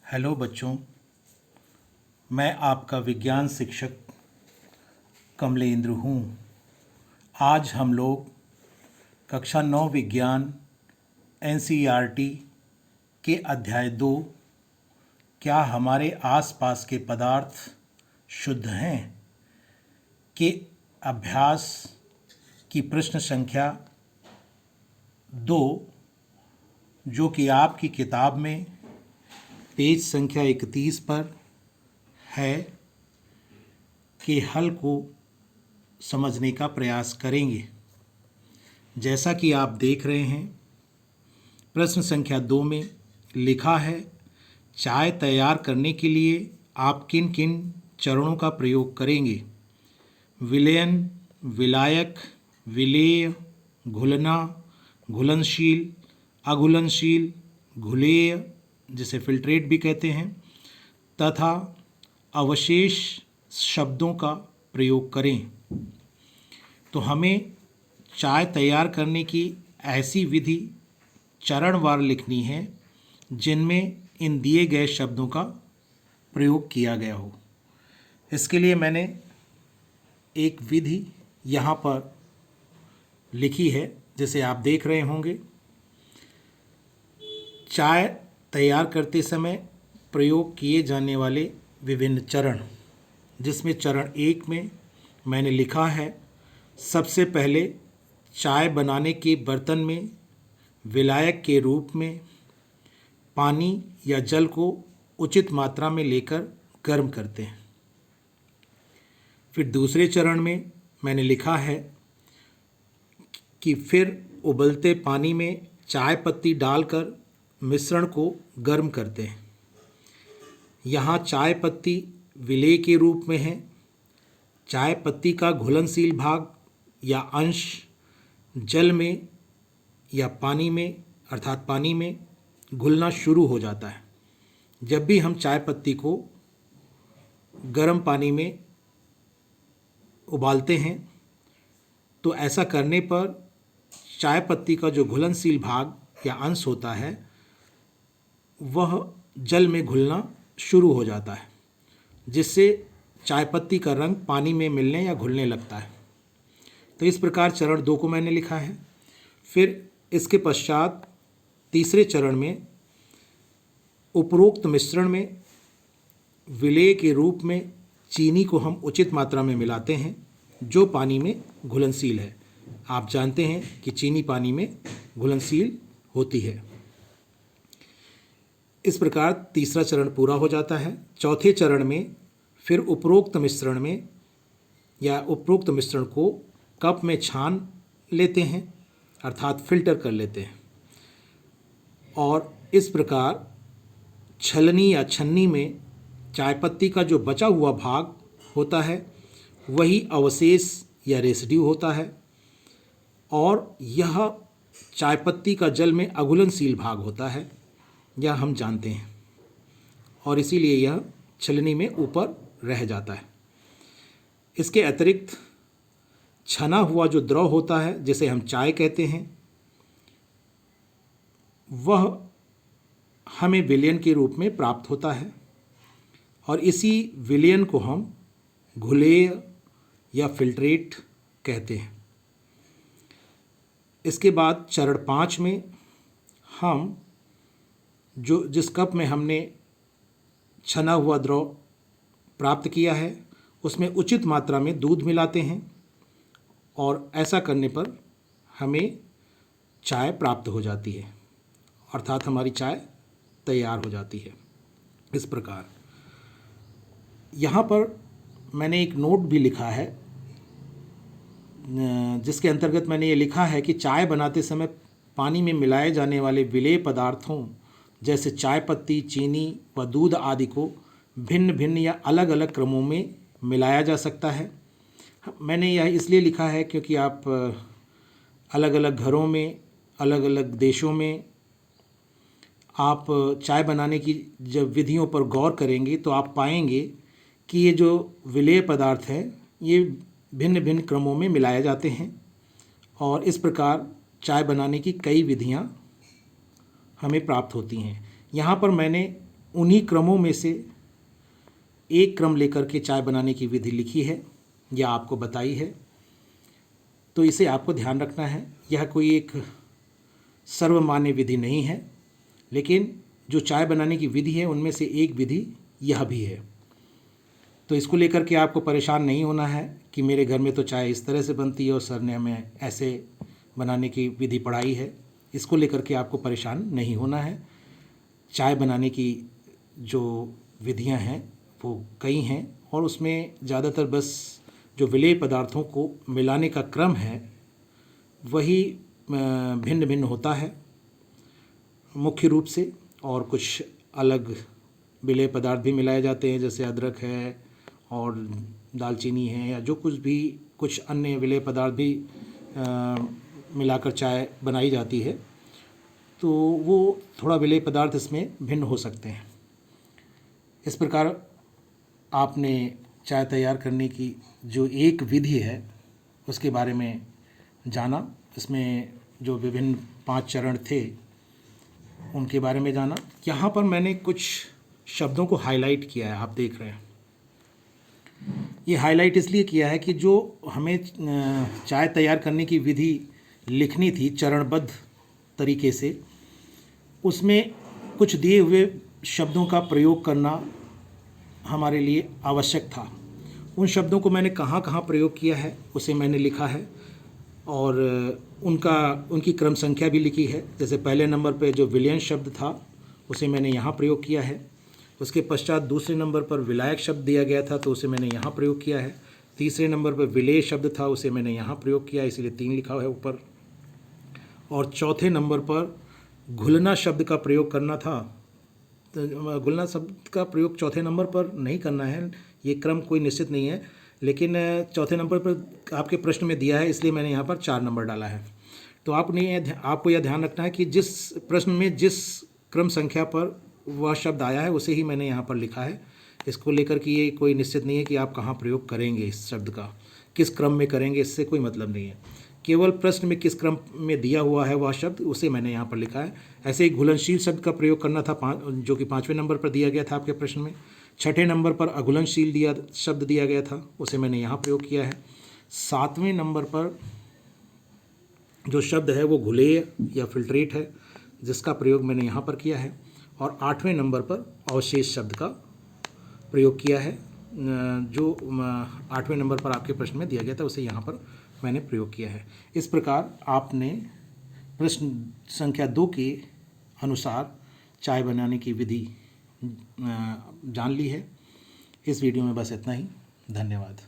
Hello बच्चों, मैं आपका विज्ञान शिक्षक कमलेंद्र हूँ। आज हम लोग कक्षा 9 विज्ञान एनसीईआरटी के अध्याय 2 क्या हमारे आसपास के पदार्थ शुद्ध हैं के अभ्यास की प्रश्न संख्या 2, जो कि आपकी किताब में पेज संख्या 31 पर है, के हल को समझने का प्रयास करेंगे। जैसा कि आप देख रहे हैं, प्रश्न संख्या 2 में लिखा है, चाय तैयार करने के लिए आप किन किन चरणों का प्रयोग करेंगे? विलयन, विलायक, विलेय, घुलना, घुलनशील, अघुलनशील, घुलेय जिसे फिल्ट्रेट भी कहते हैं, तथा अवशेष शब्दों का प्रयोग करें। तो हमें चाय तैयार करने की ऐसी विधि चरणवार लिखनी है जिनमें इन दिए गए शब्दों का प्रयोग किया गया हो। इसके लिए मैंने एक विधि यहाँ पर लिखी है, जिसे आप देख रहे होंगे। चाय तैयार करते समय प्रयोग किए जाने वाले विभिन्न चरण, जिसमें चरण 1 में मैंने लिखा है, सबसे पहले चाय बनाने के बर्तन में विलायक के रूप में पानी या जल को उचित मात्रा में लेकर गर्म करते हैं। फिर दूसरे चरण में मैंने लिखा है कि फिर उबलते पानी में चाय पत्ती डालकर मिश्रण को गर्म करते हैं। यहाँ चाय पत्ती विलेय के रूप में है। चाय पत्ती का घुलनशील भाग या अंश जल में या पानी में अर्थात पानी में घुलना शुरू हो जाता है। जब भी हम चाय पत्ती को गर्म पानी में उबालते हैं तो ऐसा करने पर चाय पत्ती का जो घुलनशील भाग या अंश होता है वह जल में घुलना शुरू हो जाता है, जिससे चाय पत्ती का रंग पानी में मिलने या घुलने लगता है। तो इस प्रकार चरण 2 को मैंने लिखा है। फिर इसके पश्चात तीसरे चरण में उपरोक्त मिश्रण में विलेय के रूप में चीनी को हम उचित मात्रा में मिलाते हैं, जो पानी में घुलनशील है। आप जानते हैं कि चीनी पानी में घुलनशील होती है। इस प्रकार तीसरा चरण पूरा हो जाता है। चौथे चरण में फिर उपरोक्त मिश्रण को कप में छान लेते हैं, अर्थात फिल्टर कर लेते हैं, और इस प्रकार छलनी या छन्नी में चाय पत्ती का जो बचा हुआ भाग होता है वही अवशेष या रेसिड्यू होता है, और यह चाय पत्ती का जल में अघुलनशील भाग होता है, यह हम जानते हैं, और इसीलिए यह छलनी में ऊपर रह जाता है। इसके अतिरिक्त छना हुआ जो द्रव होता है, जिसे हम चाय कहते हैं, वह हमें विलयन के रूप में प्राप्त होता है, और इसी विलयन को हम घुलेय या फिल्ट्रेट कहते हैं। इसके बाद चरण 5 में हम जिस कप में हमने छना हुआ द्रव प्राप्त किया है उसमें उचित मात्रा में दूध मिलाते हैं, और ऐसा करने पर हमें चाय प्राप्त हो जाती है, अर्थात हमारी चाय तैयार हो जाती है। इस प्रकार यहाँ पर मैंने एक नोट भी लिखा है, जिसके अंतर्गत मैंने ये लिखा है कि चाय बनाते समय पानी में मिलाए जाने वाले विलेय पदार्थों जैसे चाय पत्ती, चीनी व दूध आदि को भिन्न भिन्न या अलग अलग क्रमों में मिलाया जा सकता है। मैंने यह इसलिए लिखा है क्योंकि आप अलग अलग घरों में, अलग अलग देशों में आप चाय बनाने की जब विधियों पर गौर करेंगे तो आप पाएंगे कि ये जो विलेय पदार्थ है ये भिन्न भिन्न क्रमों में मिलाए जाते हैं, और इस प्रकार चाय बनाने की कई विधियाँ हमें प्राप्त होती हैं। यहाँ पर मैंने उन्हीं क्रमों में से एक क्रम लेकर के चाय बनाने की विधि लिखी है या आपको बताई है। तो इसे आपको ध्यान रखना है। यह कोई एक सर्वमान्य विधि नहीं है, लेकिन जो चाय बनाने की विधि है उनमें से एक विधि यह भी है। तो इसको लेकर के आपको परेशान नहीं होना है कि मेरे घर में तो चाय इस तरह से बनती है और सर ने हमें ऐसे बनाने की विधि पढ़ाई है। इसको लेकर के आपको परेशान नहीं होना है। चाय बनाने की जो विधियां हैं वो कई हैं और उसमें ज़्यादातर बस जो विलेय पदार्थों को मिलाने का क्रम है वही भिन्न भिन्न होता है मुख्य रूप से, और कुछ अलग विलेय पदार्थ भी मिलाए जाते हैं जैसे अदरक है और दालचीनी है या जो कुछ भी कुछ अन्य विलेय पदार्थ भी मिलाकर चाय बनाई जाती है। तो वो थोड़ा विलेय पदार्थ इसमें भिन्न हो सकते हैं। इस प्रकार आपने चाय तैयार करने की जो एक विधि है उसके बारे में जाना। इसमें जो विभिन्न 5 चरण थे उनके बारे में जाना। यहाँ पर मैंने कुछ शब्दों को हाईलाइट किया है, आप देख रहे हैं। ये हाईलाइट इसलिए किया है कि जो हमें चाय तैयार करने की विधि लिखनी थी चरणबद्ध तरीके से, उसमें कुछ दिए हुए शब्दों का प्रयोग करना हमारे लिए आवश्यक था। उन शब्दों को मैंने कहाँ कहाँ प्रयोग किया है उसे मैंने लिखा है और उनकी क्रम संख्या भी लिखी है। जैसे पहले नंबर पे जो विलयन शब्द था उसे मैंने यहाँ प्रयोग किया है। उसके पश्चात दूसरे नंबर पर विलायक शब्द दिया गया था तो उसे मैंने यहाँ प्रयोग किया है। तीसरे नंबर पर विलेय शब्द था उसे मैंने यहाँ प्रयोग किया, इसलिए 3 लिखा हुआ है ऊपर। और चौथे नंबर पर घुलना शब्द का प्रयोग करना था। तो घुलना शब्द का प्रयोग चौथे नंबर पर नहीं करना है, ये क्रम कोई निश्चित नहीं है, लेकिन चौथे नंबर पर आपके प्रश्न में दिया है इसलिए मैंने यहाँ पर 4 नंबर डाला है। तो आपको यह ध्यान रखना है कि जिस प्रश्न में जिस क्रम संख्या पर वह शब्द आया है उसे ही मैंने यहाँ पर लिखा है। इसको लेकर कि ये कोई निश्चित नहीं है कि आप कहाँ प्रयोग करेंगे इस शब्द का, किस क्रम में करेंगे, इससे कोई मतलब नहीं है। केवल प्रश्न में किस क्रम में दिया हुआ है वह शब्द उसे मैंने यहाँ पर लिखा है। ऐसे ही घुलनशील शब्द का प्रयोग करना था जो कि 5वें नंबर पर दिया गया था आपके प्रश्न में। 6ठे नंबर पर अघुलनशील शब्द दिया गया था, उसे मैंने यहाँ प्रयोग किया है। 7वें नंबर पर जो शब्द है वो घुलेय या फिल्ट्रेट है जिसका प्रयोग मैंने यहाँ पर किया है। और 8वें नंबर पर अवशेष शब्द का प्रयोग किया है जो 8वें नंबर पर आपके प्रश्न में दिया गया था उसे यहाँ पर मैंने प्रयोग किया है। इस प्रकार आपने प्रश्न संख्या 2 के अनुसार चाय बनाने की विधि जान ली है। इस वीडियो में बस इतना ही। धन्यवाद।